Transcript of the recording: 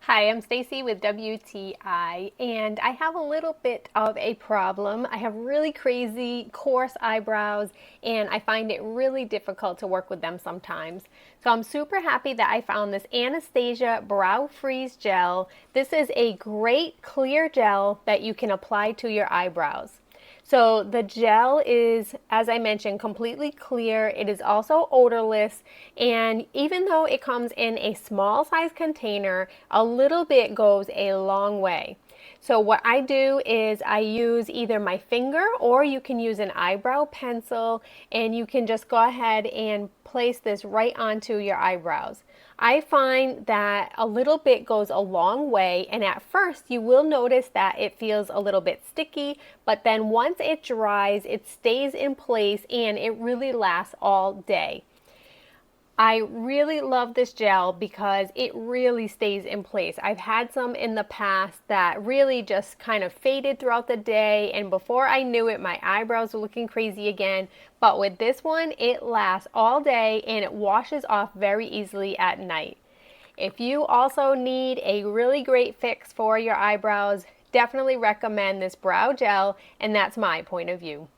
Hi, I'm Stacy with WTI, and I have a little bit of a problem. I have really crazy, coarse eyebrows, and I find it really difficult to work with them sometimes. So I'm super happy that I found this Anastasia Brow Freeze Gel. This is a great clear gel that you can apply to your eyebrows. So the gel is, as I mentioned, completely clear. It is also odorless, and even though it comes in a small size container, a little bit goes a long way. So what I do is I use either my finger or you can use an eyebrow pencil, and you can just go ahead and place this right onto your eyebrows. I find that a little bit goes a long way, and at first you will notice that it feels a little bit sticky, but then once it dries, it stays in place and it really lasts all day. I really love this gel because it really stays in place. I've had some in the past that really just kind of faded throughout the day, and before I knew it, my eyebrows were looking crazy again. But with this one, it lasts all day and it washes off very easily at night. If you also need a really great fix for your eyebrows, definitely recommend this brow gel, and that's my point of view.